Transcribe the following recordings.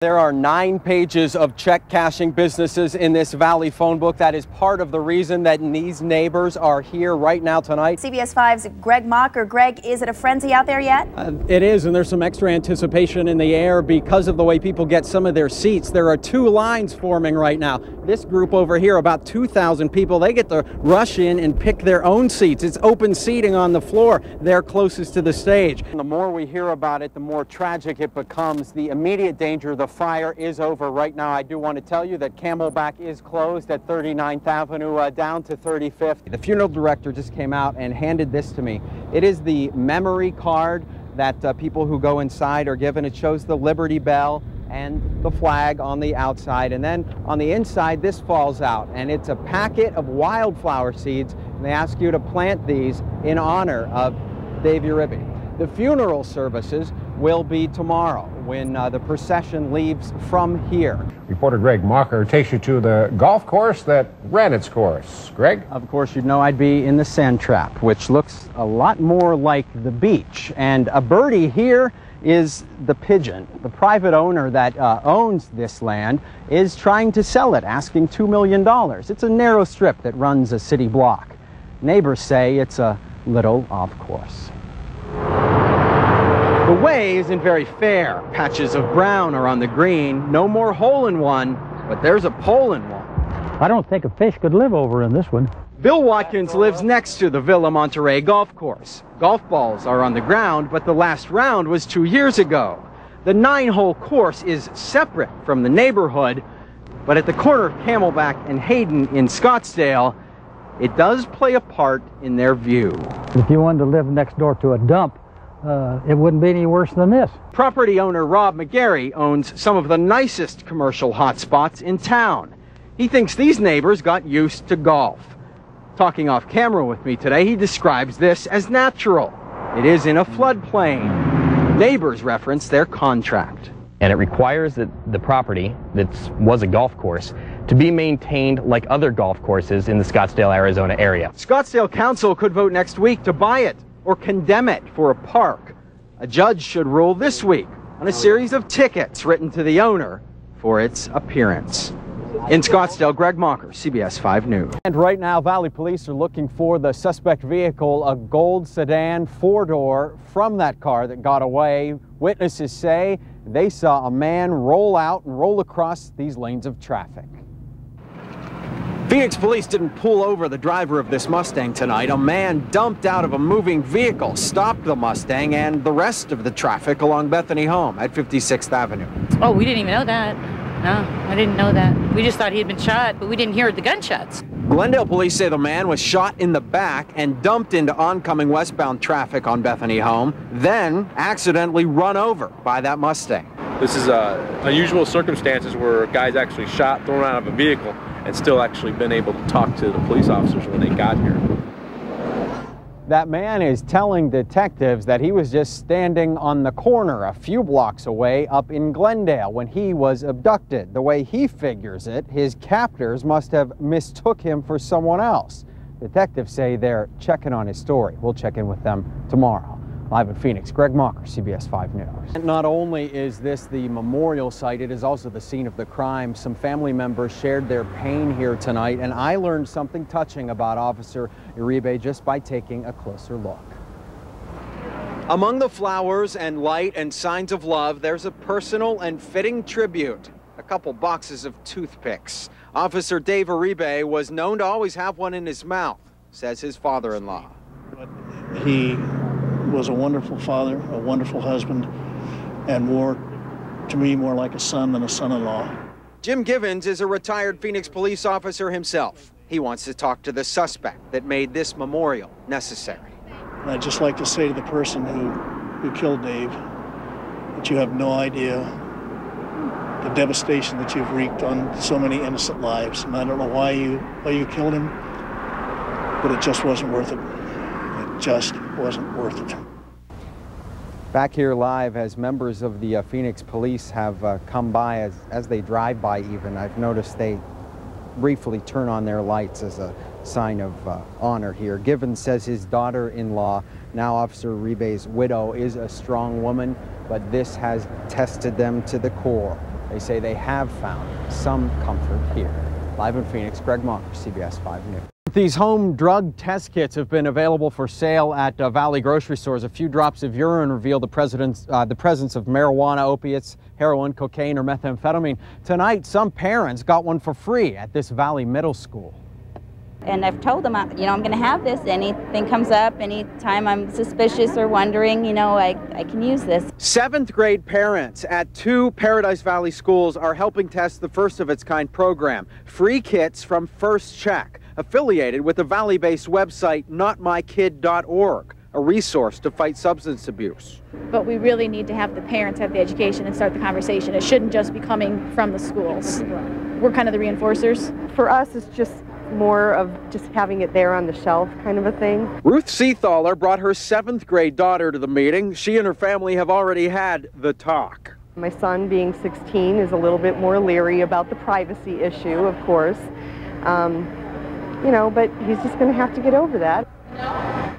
There are 9 pages of check cashing businesses in this Valley phone book. That is part of the reason that these neighbors are here right now tonight. CBS 5's Greg Mocker. Greg, is it a frenzy out there yet? It is, and there's some extra anticipation in the air because of the way people get some of their seats. There are 2 lines forming right now. This group over here, about 2,000 people, they get to rush in and pick their own seats. It's open seating on the floor. They're closest to the stage. And the more we hear about it, the more tragic it becomes. The immediate danger, the fire is over right now. I do want to tell you that Camelback is closed at 39th Avenue down to 35th. The funeral director just came out and handed this to me. It is the memory card that people who go inside are given. It shows the Liberty Bell and the flag on the outside, and then on the inside this falls out, and it's a packet of wildflower seeds, and they ask you to plant these in honor of Dave Uribe. The funeral services will be tomorrow when the procession leaves from here. Reporter Greg Mocker takes you to the golf course that ran its course. Greg? Of course, you'd know I'd be in the sand trap, which looks a lot more like the beach. And a birdie here is the pigeon. The private owner that owns this land is trying to sell it, asking $2 million. It's a narrow strip that runs a city block. Neighbors say it's a little off course. The way isn't very fair. Patches of brown are on the green. No more hole-in-one, but there's a pole-in-one. I don't think a fish could live over in this one. Bill Watkins lives next to the Villa Monterey golf course. Golf balls are on the ground, but the last round was 2 years ago. The 9-hole course is separate from the neighborhood, but at the corner of Camelback and Hayden in Scottsdale, it does play a part in their view. If you wanted to live next door to a dump, it wouldn't be any worse than this. Property owner Rob McGarry owns some of the nicest commercial hotspots in town. He thinks these neighbors got used to golf. Talking off camera with me today, he describes this as natural. It is in a floodplain. Neighbors reference their contract. And it requires that the property that was a golf course to be maintained like other golf courses in the Scottsdale, Arizona area. Scottsdale Council could vote next week to buy it or condemn it for a park. A judge should rule this week on a series of tickets written to the owner for its appearance. In Scottsdale, Greg Mocker, CBS 5 News. And right now, Valley Police are looking for the suspect vehicle, a gold sedan 4-door, from that car that got away. Witnesses say they saw a man roll out and roll across these lanes of traffic. Phoenix police didn't pull over the driver of this Mustang tonight. A man dumped out of a moving vehicle, stopped the Mustang and the rest of the traffic along Bethany Home at 56th Avenue. Oh, we didn't even know that. No, I didn't know that. We just thought he had been shot, but we didn't hear the gunshots. Glendale police say the man was shot in the back and dumped into oncoming westbound traffic on Bethany Home, then accidentally run over by that Mustang. This is unusual circumstances where a guy's actually shot, thrown out of a vehicle, and still actually been able to talk to the police officers when they got here. That man is telling detectives that he was just standing on the corner a few blocks away up in Glendale when he was abducted. The way he figures it, his captors must have mistook him for someone else. Detectives say they're checking on his story. We'll check in with them tomorrow. Live in Phoenix, Greg Mocker, CBS 5 News. And not only is this the memorial site, it is also the scene of the crime. Some family members shared their pain here tonight, and I learned something touching about Officer Uribe just by taking a closer look. Among the flowers and light and signs of love, there's a personal and fitting tribute. A couple boxes of toothpicks. Officer Dave Uribe was known to always have one in his mouth, says his father-in-law. He was a wonderful father, a wonderful husband, and to me, more like a son than a son-in-law. Jim Givens is a retired Phoenix police officer himself. He wants to talk to the suspect that made this memorial necessary. And I'd just like to say to the person who killed Dave that you have no idea the devastation that you've wreaked on so many innocent lives. And I don't know why you killed him, but it just wasn't worth it. It just wasn't worth it. Back here live as members of the Phoenix police have come by as they drive by even. I've noticed they briefly turn on their lights as a sign of honor here. Givens says his daughter-in-law, now Officer Uribe's widow, is a strong woman, but this has tested them to the core. they say they have found some comfort here. Live in Phoenix, Greg Mocker, CBS 5 News. These home drug test kits have been available for sale at Valley grocery stores. A few drops of urine reveal the presence of marijuana, opiates, heroin, cocaine, or methamphetamine. Tonight, some parents got one for free at this Valley middle school. And I've told them, I'm going to have this. Anything comes up, anytime I'm suspicious or wondering, I can use this. 7th grade parents at 2 Paradise Valley schools are helping test the first of its kind program. Free kits from First Check, affiliated with the Valley-based website notmykid.org, a resource to fight substance abuse. But we really need to have the parents have the education and start the conversation. It shouldn't just be coming from the schools. We're kind of the reinforcers. For us, it's just more of just having it there on the shelf kind of a thing. Ruth Seathaler brought her 7th grade daughter to the meeting. She and her family have already had the talk. My son, being 16, is a little bit more leery about the privacy issue, of course. But he's just going to have to get over that.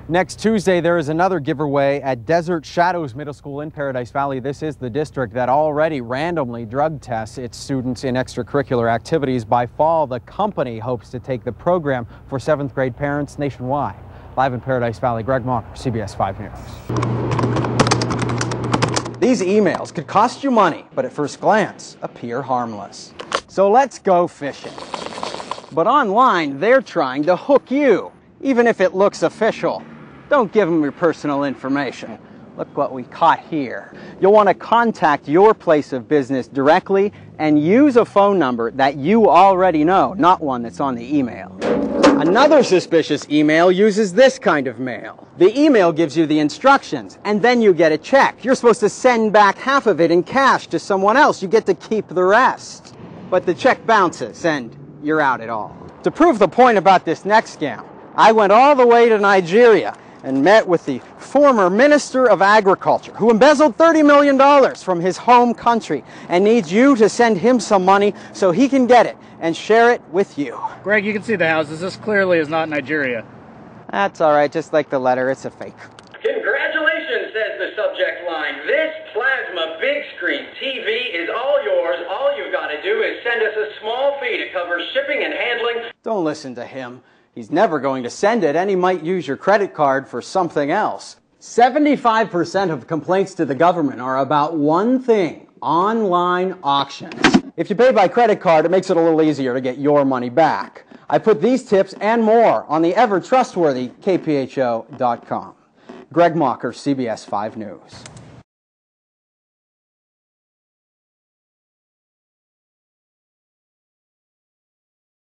Next Tuesday, there is another giveaway at Desert Shadows Middle School in Paradise Valley. This is the district that already randomly drug tests its students in extracurricular activities. By fall, the company hopes to take the program for 7th grade parents nationwide. Live in Paradise Valley, Greg Mocker, CBS 5 News. These emails could cost you money, but at first glance appear harmless. So let's go fishing. But online, they're trying to hook you, even if it looks official. Don't give them your personal information. Look what we caught here. You'll want to contact your place of business directly and use a phone number that you already know, not one that's on the email. Another suspicious email uses this kind of mail. The email gives you the instructions, and then you get a check. You're supposed to send back half of it in cash to someone else. You get to keep the rest. But the check bounces, and you're out it all. To prove the point about this next scam, I went all the way to Nigeria and met with the former Minister of Agriculture, who embezzled $30 million from his home country and needs you to send him some money so he can get it and share it with you. Greg, you can see the houses. This clearly is not Nigeria. That's all right, just like the letter, it's a fake. Congratulations, says the subject line. This plasma big screen TV is all yours. All you've got to do is send us a small fee to cover shipping and handling. Don't listen to him. He's never going to send it, and he might use your credit card for something else. 75% of complaints to the government are about one thing: online auctions. If you pay by credit card, it makes it a little easier to get your money back. I put these tips and more on the ever-trustworthy KPHO.com. Greg Mocker, CBS 5 News.